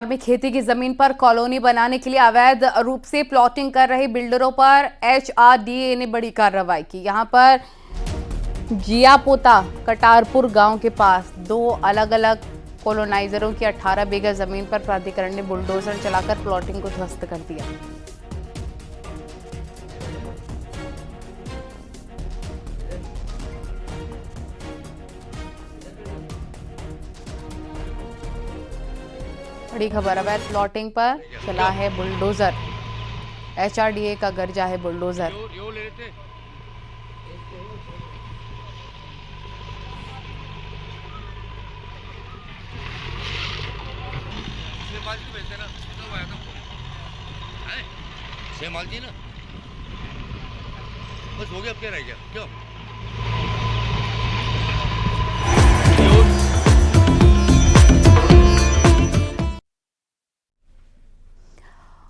में खेती की जमीन पर कॉलोनी बनाने के लिए अवैध रूप से प्लॉटिंग कर रहे बिल्डरों पर एचआरडीए ने बड़ी कार्रवाई की। यहां पर जियापोता कटारपुर गांव के पास दो अलग अलग कॉलोनाइजरों की 18 बीघा जमीन पर प्राधिकरण ने बुलडोजर चलाकर प्लॉटिंग को ध्वस्त कर दिया। बड़ी खबर, अवैध प्लॉटिंग पर चला है बुलडोजर। एचआरडीए का गर्जा है बुलडोजर। शेमाल जी ना बस हो गया, अब क्या रह गया क्यों?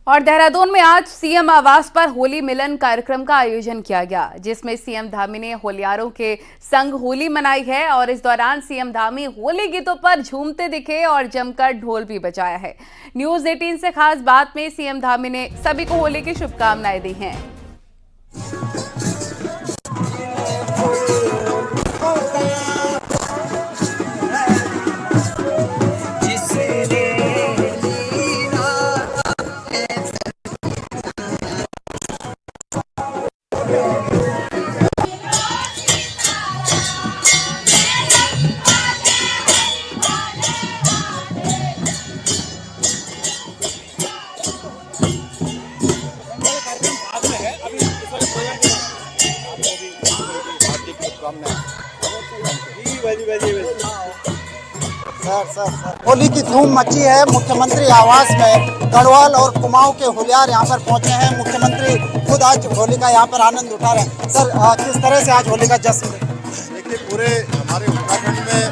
और देहरादून में आज सीएम आवास पर होली मिलन कार्यक्रम का आयोजन किया गया, जिसमें सीएम धामी ने होलियारों के संग होली मनाई है। और इस दौरान सीएम धामी होली गीतों पर झूमते दिखे और जमकर ढोल भी बजाया है। न्यूज़ 18 से खास बात में सीएम धामी ने सभी को होली की शुभकामनाएं दी हैं। होली की धूम मची है। मुख्यमंत्री आवास में गढ़वाल और कुमाऊं के होलियार यहां पर पहुंचे हैं। मुख्यमंत्री खुद आज होली का यहां पर आनंद उठा रहे हैं। सर, किस तरह से आज होली का जश्न? देखिए, पूरे हमारे उत्तराखंड में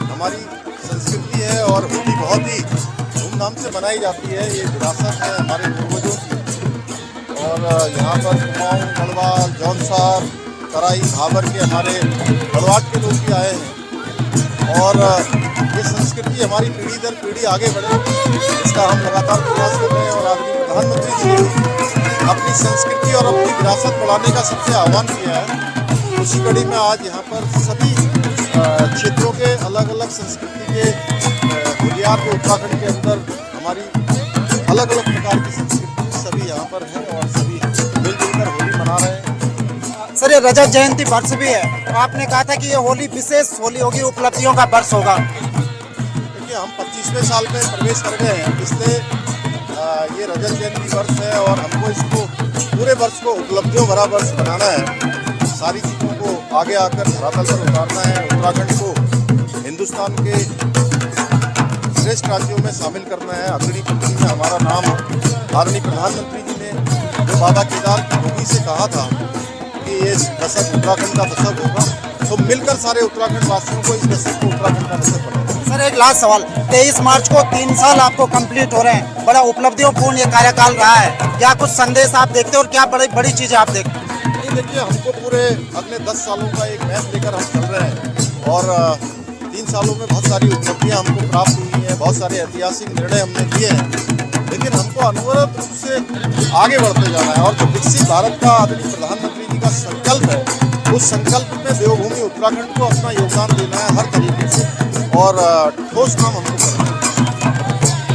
हमारी संस्कृति है और होली बहुत ही धूमधाम से मनाई जाती है। ये विरासत है हमारे पूर्वजों की। और यहाँ पर कुमाऊं, गढ़वाल, जौनसार, तराई, भाबर के हमारे गढ़वाट के लोग भी आए हैं। और ये संस्कृति हमारी पीढ़ी दर पीढ़ी आगे बढ़े, इसका हम लगातार प्रयास कर रहे हैं। और आदरणीय प्रधानमंत्री जी ने अपनी संस्कृति और अपनी विरासत बढ़ाने का सबसे आह्वान किया है। उसी कड़ी में आज यहाँ पर सभी क्षेत्रों के अलग अलग संस्कृति के होलियार को उत्तराखंड के अंदर हमारी अलग अलग प्रकार की संस्कृति सभी यहाँ पर हैं और सभी मिलजुल कर होली मना रहे हैं। सर, ये रजत जयंती वर्ष भी है, तो आपने कहा था कि ये होली विशेष होली होगी, उपलब्धियों का वर्ष होगा। देखिए, हम 25वें साल में प्रवेश कर गए हैं, इसलिए ये रजत जयंती वर्ष है और हमको इसको पूरे वर्ष को उपलब्धियों भरा वर्ष बनाना है। सारी चीज़ों को आगे आकर धरातल पर उतारना है। उत्तराखंड को हिंदुस्तान के श्रेष्ठ राज्यों में शामिल करना है। अग्रणी पंक्ति में हमारा नाम है। आदरणीय प्रधानमंत्री जी ने जो बाबा केदार की भूमि से कहा था कि ये दशक उत्तराखंड का दशक होगा, तो मिलकर सारे उत्तराखंड वासियों को इस दशक को उत्तराखंड का दशक बनाना। सर, एक लास्ट सवाल, 23 मार्च को 3 साल आपको कंप्लीट हो रहे हैं, बड़ा उपलब्धियों पूर्ण ये कार्यकाल रहा है। क्या कुछ संदेश आप देखते हैं और क्या बड़ी चीजें आप देखते हैं? नहीं, देखिए, हमको पूरे अगले 10 सालों का एक मैच लेकर हम चल रहे हैं और 3 सालों में बहुत सारी उपलब्धियां हमको प्राप्त हुई हैं, बहुत सारे ऐतिहासिक निर्णय हमने लिए हैं, लेकिन हमको अनवरत रूप से आगे बढ़ते जाना है। और जो विकसित भारत का आदरणीय प्रधानमंत्री जी का संकल्प है, उस संकल्प में देवभूमि उत्तराखंड को अपना योगदान देना है हर तरीके से और ठोस काम हमको करना है।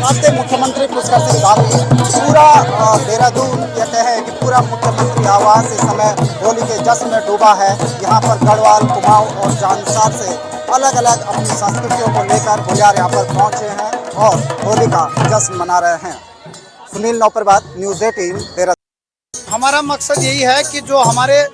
आपके मुख्यमंत्री पुष्कर सिंह धामी, पूरा देहरादून कहते हैं कि पूरा मुख्यमंत्री आवास इस समय होली के जश्न में डूबा है। यहाँ पर गढ़वाल, कुमाऊं और जौनसार से अलग अलग अपनी संस्कृतियों को लेकर होलियार यहाँ पर पहुँचे हैं और होली का जश्न मना रहे हैं। सुनील नौपरबाद, न्यूज़ 18 देहरादून। हमारा मकसद यही है कि जो हमारे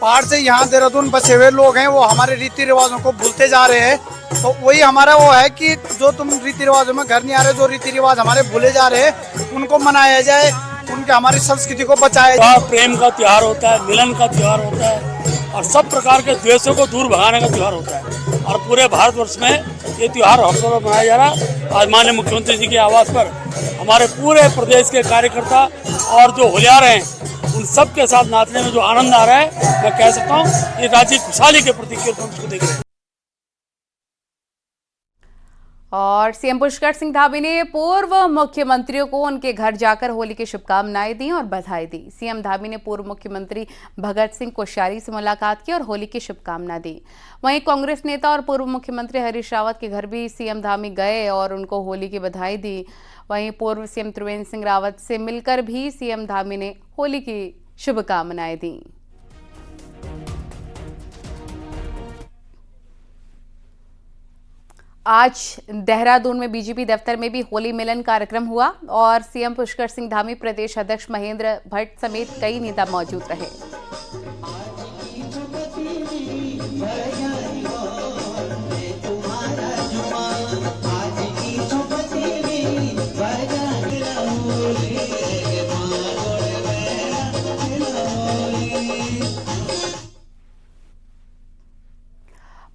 पहाड़ से यहाँ देहरादून बचे हुए लोग हैं, वो हमारे रीति रिवाजों को भूलते जा रहे हैं। तो वही हमारा वो है कि जो तुम रीति रिवाजों में घर नहीं आ रहे, जो रीति रिवाज हमारे भूले जा रहे हैं, उनको मनाया जाए, उनके हमारी संस्कृति को बचाया जाए। प्रेम का त्योहार होता है, मिलन का त्योहार होता है और सब प्रकार के द्वेषों को दूर भगाने का त्योहार होता है। और पूरे भारतवर्ष में ये त्योहार हर्षोल्लास मनाया जा रहा है। आज माननीय मुख्यमंत्री जी के आवास पर हमारे पूरे प्रदेश के कार्यकर्ता और जो होलियार हैं, उन सब के साथ नाचने में जो आनंद आ रहा है, मैं कह सकता हूँ ये राज्य खुशहाली के प्रतीक के रूप में देख रहे हैं। और सीएम पुष्कर सिंह धामी ने पूर्व मुख्यमंत्रियों को उनके घर जाकर होली की शुभकामनाएं दी और बधाई दी। सीएम धामी ने पूर्व मुख्यमंत्री भगत सिंह कोश्यारी से मुलाकात की और होली की शुभकामना दी। वहीं कांग्रेस नेता और पूर्व मुख्यमंत्री हरीश रावत के घर भी सीएम धामी गए और उनको होली की बधाई दी। वहीं पूर्व सीएम त्रिवेंद्र सिंह रावत से मिलकर भी सीएम धामी ने होली की शुभकामनाएं दी। आज देहरादून में बीजेपी दफ्तर में भी होली मिलन कार्यक्रम हुआ और सीएम पुष्कर सिंह धामी, प्रदेश अध्यक्ष महेंद्र भट्ट समेत कई नेता मौजूद रहे।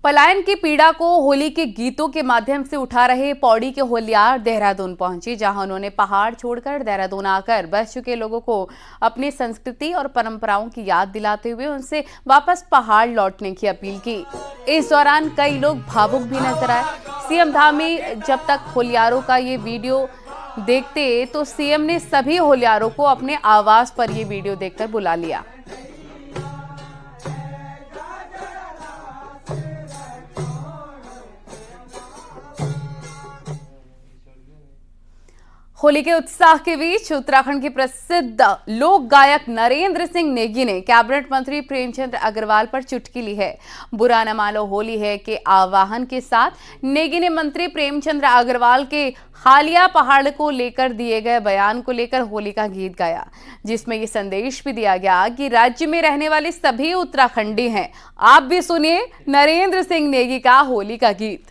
पलायन की पीड़ा को होली के गीतों के माध्यम से उठा रहे पौड़ी के होलियार देहरादून पहुंचे, जहां उन्होंने पहाड़ छोड़कर देहरादून आकर बस चुके लोगों को अपनी संस्कृति और परंपराओं की याद दिलाते हुए उनसे वापस पहाड़ लौटने की अपील की। इस दौरान कई लोग भावुक भी नजर आए। सीएम धामी जब तक होलियारों का ये वीडियो देखते तो सीएम ने सभी होलियारों को अपने आवास पर ये वीडियो देखकर बुला लिया। होली के उत्साह के बीच उत्तराखंड के प्रसिद्ध लोक गायक नरेंद्र सिंह नेगी ने कैबिनेट मंत्री प्रेमचंद अग्रवाल पर चुटकी ली है। बुरा न मानो होली है के आह्वान के साथ नेगी ने मंत्री प्रेमचंद अग्रवाल के हालिया पहाड़ को लेकर दिए गए बयान को लेकर होली का गीत गाया, जिसमें ये संदेश भी दिया गया कि राज्य में रहने वाले सभी उत्तराखंडी हैं। आप भी सुनिए नरेंद्र सिंह नेगी का होली का गीत।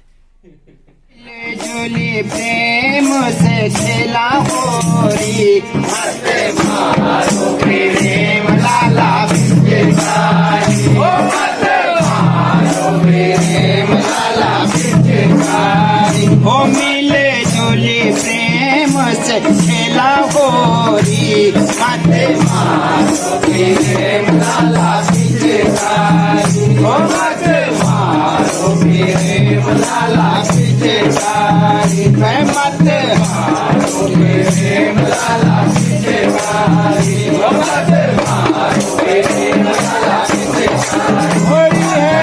झूली प्रेम से खेला होरी, मत मारो प्रेम लाला पिचकारी, ओ मत मारो प्रेम लाला पिचकारी, ओ मिले झूली प्रेम से खेला होरी, मत मारो प्रेम लाला पिचकारी, ओ मत मारो प्रेम लाला पिचकारी, मैं मत मारो प्रेम लाला पिचकारी, ओ मत मारो प्रेम लाला पिचकारी, होली है।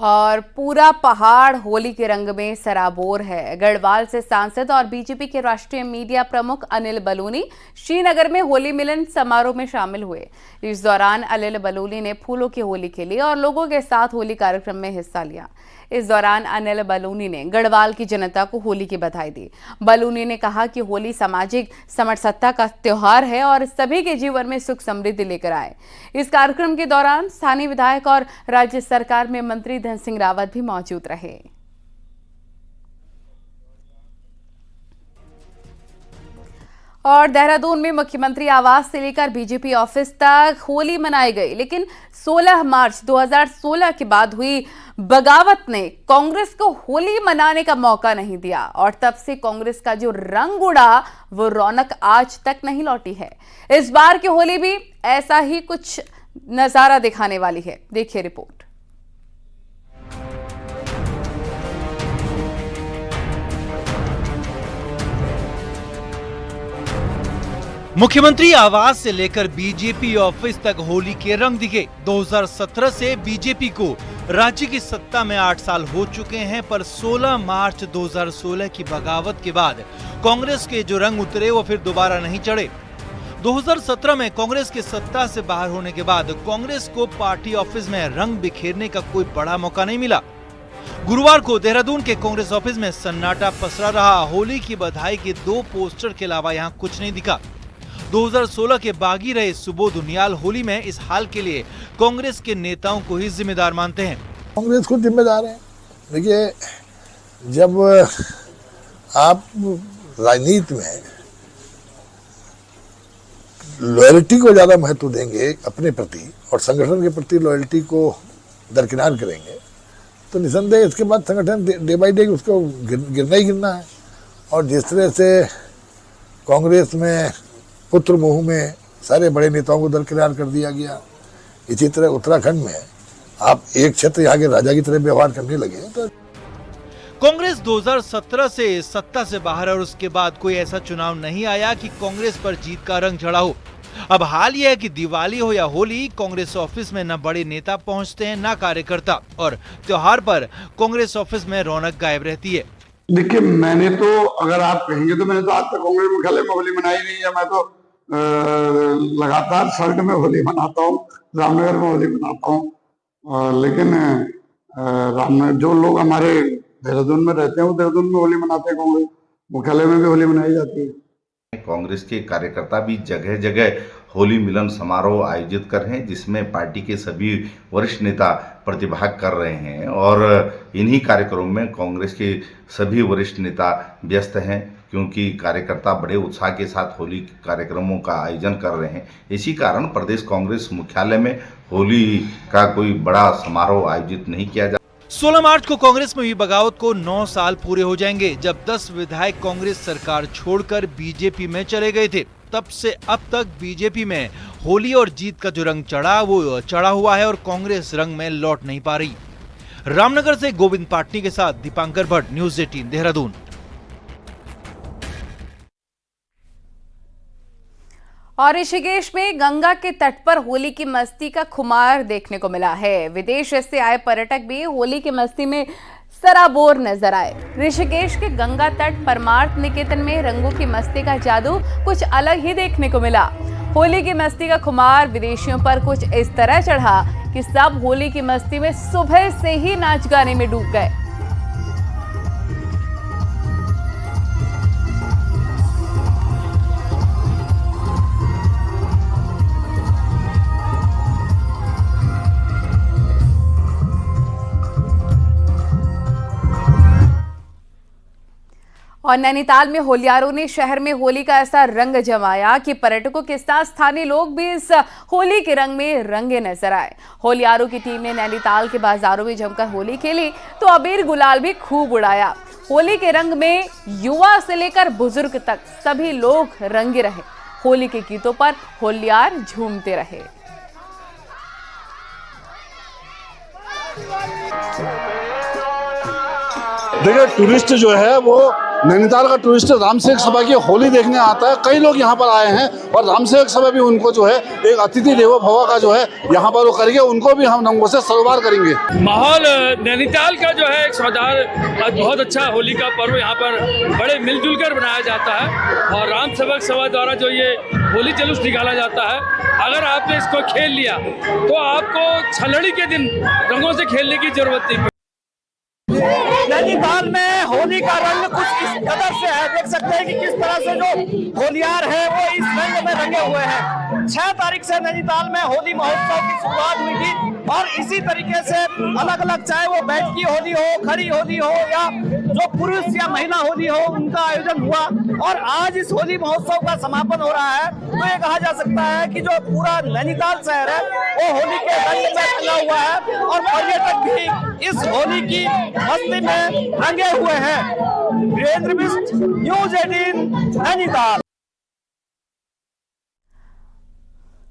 और पूरा पहाड़ होली के रंग में सराबोर है। गढ़वाल से सांसद और बीजेपी के राष्ट्रीय मीडिया प्रमुख अनिल बलूनी श्रीनगर में होली मिलन समारोह में शामिल हुए। इस दौरान अनिल बलूनी ने फूलों की होली खेली और लोगों के साथ होली कार्यक्रम में हिस्सा लिया। इस दौरान अनिल बलूनी ने गढ़वाल की जनता को होली की बधाई दी। बलूनी ने कहा कि होली सामाजिक समरसत्ता का त्योहार है और सभी के जीवन में सुख समृद्धि लेकर आए। इस कार्यक्रम के दौरान स्थानीय विधायक और राज्य सरकार में मंत्री धन सिंह रावत भी मौजूद रहे। और देहरादून में मुख्यमंत्री आवास से लेकर बीजेपी ऑफिस तक होली मनाई गई, लेकिन 16 मार्च 2016 के बाद हुई बगावत ने कांग्रेस को होली मनाने का मौका नहीं दिया और तब से कांग्रेस का जो रंग उड़ा वो रौनक आज तक नहीं लौटी है। इस बार की होली भी ऐसा ही कुछ नजारा दिखाने वाली है। देखिए रिपोर्ट। मुख्यमंत्री आवास से लेकर बीजेपी ऑफिस तक होली के रंग दिखे। 2017 से बीजेपी को राज्य की सत्ता में 8 साल हो चुके हैं, पर 16 मार्च 2016 की बगावत के बाद कांग्रेस के जो रंग उतरे वो फिर दोबारा नहीं चढ़े। 2017 में कांग्रेस के सत्ता से बाहर होने के बाद कांग्रेस को पार्टी ऑफिस में रंग बिखेरने का कोई बड़ा मौका नहीं मिला। गुरुवार को देहरादून के कांग्रेस ऑफिस में सन्नाटा पसरा रहा। होली की बधाई के 2 पोस्टर के अलावा यहाँ कुछ नहीं दिखा। 2016 के बागी रहे सुबोध उनियाल होली में इस हाल के लिए कांग्रेस के नेताओं को ही जिम्मेदार मानते हैं। कांग्रेस खुद जिम्मेदार है। देखिए, जब आप राजनीति में लॉयल्टी को ज्यादा महत्व देंगे अपने प्रति और संगठन के प्रति लॉयल्टी को दरकिनार करेंगे तो निसंदेह इसके बाद संगठन डे बाई डे उसको गिरना ही गिरना है। और जिस तरह से कांग्रेस में पुत्र मोह में सारे बड़े नेताओं को दरकिनार कर दिया गया, इसी तरह उत्तराखंड में आप एक क्षेत्र यहाँ के राजा की तरह व्यवहार करने लगे तो कांग्रेस 2017 से सत्ता से बाहर और उसके बाद कोई ऐसा चुनाव नहीं आया कि कांग्रेस पर जीत का रंग चढ़ा हो। अब हाल यह है कि दिवाली हो या होली, कांग्रेस ऑफिस में न बड़े नेता पहुंचते हैं न कार्यकर्ता, और त्योहार पर कांग्रेस ऑफिस में रौनक गायब रहती है। देखिए, मैंने तो, अगर आप कहेंगे तो मैंने तो आज तक कांग्रेस मुख्यालय में होली मनाई नहीं है। मैं तो लगातार शर्ट में होली मनाता हूँ, रामनगर में होली मनाता हूँ। लेकिन रामनगर जो लोग हमारे देहरादून में रहते हैं वो देहरादून में होली मनाते हैं, कांग्रेस मुख्यालय में भी होली मनाई जाती है। कांग्रेस के कार्यकर्ता भी जगह जगह होली मिलन समारोह आयोजित कर रहे हैं, जिसमें पार्टी के सभी वरिष्ठ नेता प्रतिभाग कर रहे हैं और इन्हीं कार्यक्रमों में कांग्रेस के सभी वरिष्ठ नेता व्यस्त हैं, क्योंकि कार्यकर्ता बड़े उत्साह के साथ होली कार्यक्रमों का आयोजन कर रहे हैं। इसी कारण प्रदेश कांग्रेस मुख्यालय में होली का कोई बड़ा समारोह आयोजित नहीं किया जा 16 मार्च को कांग्रेस में हुई बगावत को 9 साल पूरे हो जाएंगे, जब 10 विधायक कांग्रेस सरकार छोड़कर बीजेपी में चले गए थे। तब से अब तक बीजेपी में होली और जीत का जो रंग चढ़ा वो चढ़ा हुआ है और कांग्रेस रंग में लौट नहीं पा रही। रामनगर से गोविंद पाटनी के साथ दीपांकर भट्ट, न्यूज़ 18 देहरादून। और ऋषिकेश में गंगा के तट पर होली की मस्ती का खुमार देखने को मिला है। विदेश से आए पर्यटक भी होली की मस्ती में सराबोर नजर आए। ऋषिकेश के गंगा तट परमार्थ निकेतन में रंगों की मस्ती का जादू कुछ अलग ही देखने को मिला। होली की मस्ती का खुमार विदेशियों पर कुछ इस तरह चढ़ा कि सब होली की मस्ती में सुबह से ही नाच गाने में डूब गए। और नैनीताल में होलियारों ने शहर में होली का ऐसा रंग जमाया कि पर्यटकों के साथ स्थानीय लोग भी इस होली के रंग में रंगे नजर आए। होलियारों की टीम ने नैनीताल के बाजारों में जमकर होली खेली तो अबीर गुलाल भी खूब उड़ाया। होली के रंग में युवा से लेकर बुजुर्ग तक सभी लोग रंगे रहे। होली के गीतों पर होलियार झूमते रहे। देखिए, टूरिस्ट जो है वो नैनीताल का टूरिस्ट रामसेवक सभा की होली देखने आता है। कई लोग यहाँ पर आए हैं और रामसेवक सभा भी उनको जो है एक अतिथि देवो भव का जो है यहाँ पर वो करेंगे, उनको भी हम रंगों से सरोबार करेंगे। माहौल नैनीताल का जो है एक सौदार बहुत अच्छा होली का पर्व यहाँ पर बड़े मिलजुल कर बनाया जाता है और रामसेवक सभा द्वारा जो ये होली जुलूस निकाला जाता है, अगर आपने इसको खेल लिया तो आपको छलड़ी के दिन रंगों से खेलने की जरूरत नहीं। नैनीताल में होली का रंग कुछ इस कदर से है, देख सकते हैं कि किस तरह से जो होलियार है वो इस रंग में रंगे हुए हैं। 6 तारीख से नैनीताल में होली महोत्सव की शुरुआत हुई थी और इसी तरीके से अलग अलग, चाहे वो बैठकी होली हो, खड़ी होली हो या जो पुरुष या महिला होली हो, उनका आयोजन हुआ और आज इस होली महोत्सव का समापन हो रहा है। तो ये कहा जा सकता है कि जो पूरा नैनीताल शहर है वो होली के रंग में रंगा हुआ है और पर्यटक भी इस होली की मस्ती में रंगे हुए हैं। वीरेंद्र बिष्ट, न्यूज़ 18 नैनीताल।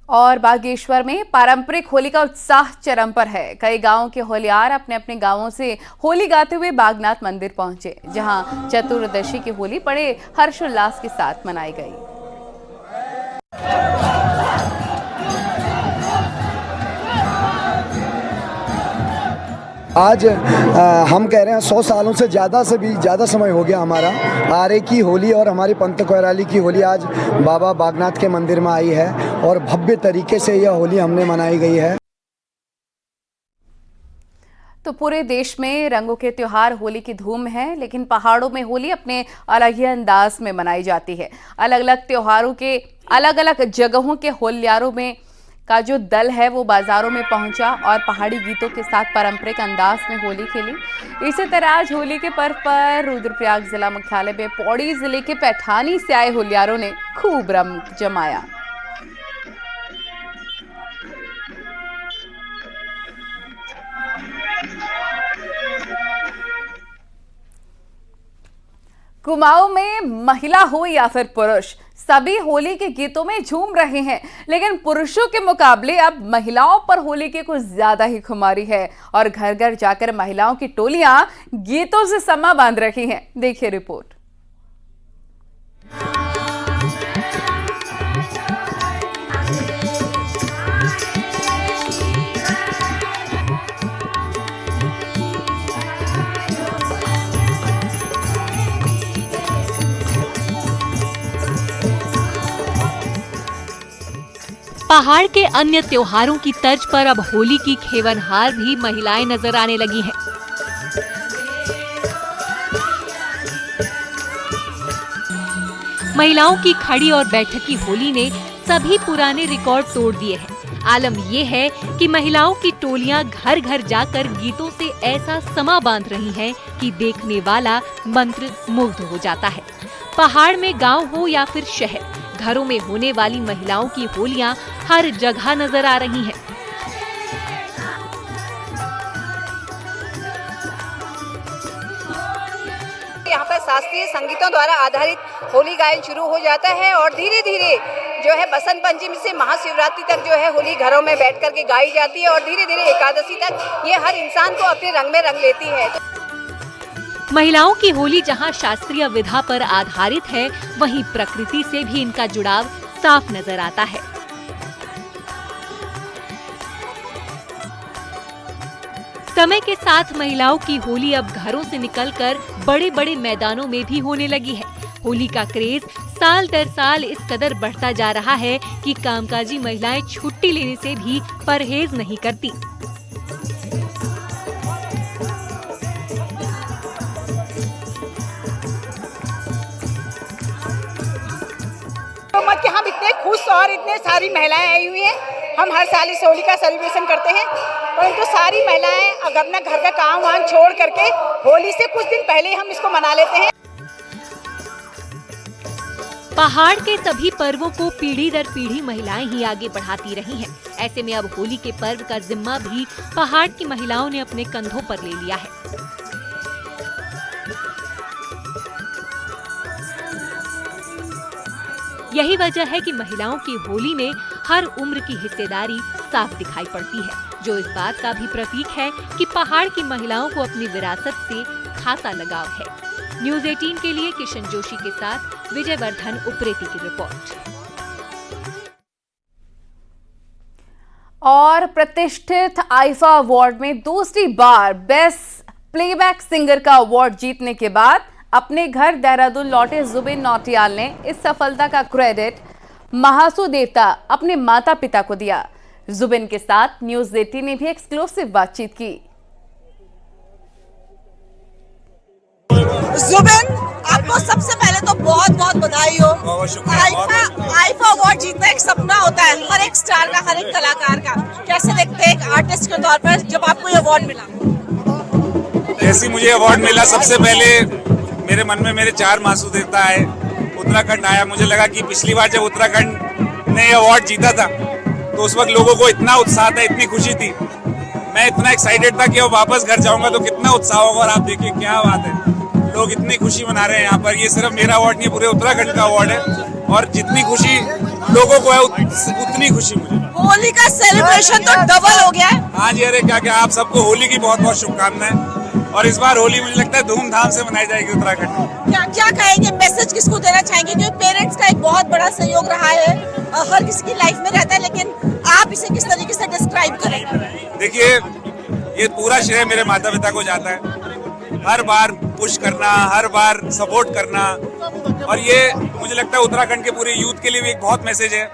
और बागेश्वर में पारंपरिक होली का उत्साह चरम पर है। कई गांवों के होलियार अपने अपने गांवों से होली गाते हुए बागनाथ मंदिर पहुंचे, जहां चतुर्दशी की होली बड़े हर्षोल्लास के साथ मनाई गई। आज हम कह रहे हैं 100 सालों से भी ज़्यादा समय हो गया हमारा आरे की होली और हमारी पंत कोयराली की होली आज बाबा बागनाथ के मंदिर में आई है और भव्य तरीके से यह होली हमने मनाई गई है। तो पूरे देश में रंगों के त्योहार होली की धूम है, लेकिन पहाड़ों में होली अपने अलग ही अंदाज में मनाई जाती है। अलग अलग त्योहारों के अलग अलग जगहों के होलियारों में का जो दल है वो बाजारों में पहुंचा और पहाड़ी गीतों के साथ पारंपरिक अंदाज में होली खेली। इसी तरह आज होली के पर्व पर रुद्रप्रयाग जिला मुख्यालय में पौड़ी जिले के पैठानी से आए होलियारों ने खूब रंग जमाया। कुमाऊं में महिला हो या फिर पुरुष, सभी होली के गीतों में झूम रहे हैं, लेकिन पुरुषों के मुकाबले अब महिलाओं पर होली की कुछ ज्यादा ही खुमारी है और घर घर जाकर महिलाओं की टोलियां गीतों से समा बांध रही हैं। देखिए रिपोर्ट। पहाड़ के अन्य त्योहारों की तर्ज पर अब होली की खेवनहार भी महिलाएं नजर आने लगी हैं। महिलाओं की खड़ी और बैठकी होली ने सभी पुराने रिकॉर्ड तोड़ दिए हैं। आलम ये है कि महिलाओं की टोलियां घर घर जाकर गीतों से ऐसा समा बांध रही हैं कि देखने वाला मंत्र मुग्ध हो जाता है। पहाड़ में गांव हो या फिर शहर, घरों में होने वाली महिलाओं की होलियां हर जगह नजर आ रही हैं। यहाँ पर शास्त्रीय संगीतों द्वारा आधारित होली गायन शुरू हो जाता है और धीरे धीरे जो है बसंत पंचमी से महाशिवरात्रि तक जो है होली घरों में बैठ करके गाई जाती है और धीरे धीरे एकादशी तक ये हर इंसान को अपने रंग में रंग लेती है। महिलाओं की होली जहां शास्त्रीय विधा पर आधारित है, वहीं प्रकृति से भी इनका जुड़ाव साफ नजर आता है। समय के साथ महिलाओं की होली अब घरों से निकलकर बड़े बड़े मैदानों में भी होने लगी है। होली का क्रेज साल दर साल इस कदर बढ़ता जा रहा है कि कामकाजी महिलाएं छुट्टी लेने से भी परहेज नहीं करती। मत कि हम इतने खुश और इतने सारी महिलाएं आई हुई हैं। हम हर साल इस होली का सेलिब्रेशन करते हैं, परंतु सारी महिलाएं अगर अपना घर का काम वाम छोड़ करके होली से कुछ दिन पहले हम इसको मना लेते हैं। पहाड़ के सभी पर्वों को पीढ़ी दर पीढ़ी महिलाएं ही आगे बढ़ाती रही हैं। ऐसे में अब होली के पर्व का जिम्मा भी पहाड़ की महिलाओं ने अपने कंधों पर ले लिया है। यही वजह है कि महिलाओं की होली में हर उम्र की हिस्सेदारी साफ दिखाई पड़ती है, जो इस बात का भी प्रतीक है कि पहाड़ की महिलाओं को अपनी विरासत से खासा लगाव है। न्यूज़ 18 के लिए किशन जोशी के साथ विजय वर्धन उप्रेती की रिपोर्ट। और प्रतिष्ठित आईफा अवार्ड में दूसरी बार बेस्ट प्लेबैक सिंगर का अवार्ड जीतने के बाद अपने घर देहरादून लौटे जुबिन नौटियाल ने इस सफलता का क्रेडिट महासू देवता अपने माता पिता को दिया। जुबिन के साथ न्यूज़ 18 ने भी एक्सक्लूसिव बातचीत की। जुबिन, आपको सबसे पहले तो बहुत बहुत बधाई हो। आईफा अवार्ड जीतना एक सपना होता है हर एक स्टार का, हर एक कलाकार का। कैसे देखते हैं एक आर्टिस्ट के तौर पर जब आपको ये अवार्ड मिला? जैसे मुझे अवार्ड मिला, सबसे पहले मेरे मन में मेरे 4 मासू देवता आए। उत्तराखंड आया, मुझे लगा कि पिछली बार जब उत्तराखंड ने अवार्ड जीता था तो उस वक्त लोगों को इतना उत्साह था, इतनी खुशी थी, मैं इतना एक्साइटेड था कि अब वापस घर जाऊंगा तो कितना उत्साह होगा। और आप देखिए क्या बात है, लोग इतनी खुशी मना रहे हैं यहाँ पर। ये सिर्फ मेरा अवार्ड नहीं, पूरे उत्तराखंड का अवार्ड है और जितनी खुशी लोगों को है उतनी खुशी मुझे। होली का सेलिब्रेशन तो डबल हो गया है। हाँ जी, अरे क्या क्या, आप सबको होली की बहुत बहुत शुभकामनाएं। और इस बार होली मुझे लगता है धूमधाम से मनाई जाएगी उत्तराखंड में। क्या कहेंगे, मैसेज किसको देना चाहेंगे? क्योंकि पेरेंट्स का एक बहुत बड़ा सहयोग रहा है, हर किसी की लाइफ में रहता है, लेकिन आप इसे किस तरीके से डिस्क्राइब करेंगे? देखिए, ये पूरा श्रेय मेरे माता पिता को जाता है। हर बार पुश करना, हर बार सपोर्ट करना, और ये मुझे लगता है उत्तराखंड के पूरे यूथ के लिए भी एक बहुत मैसेज है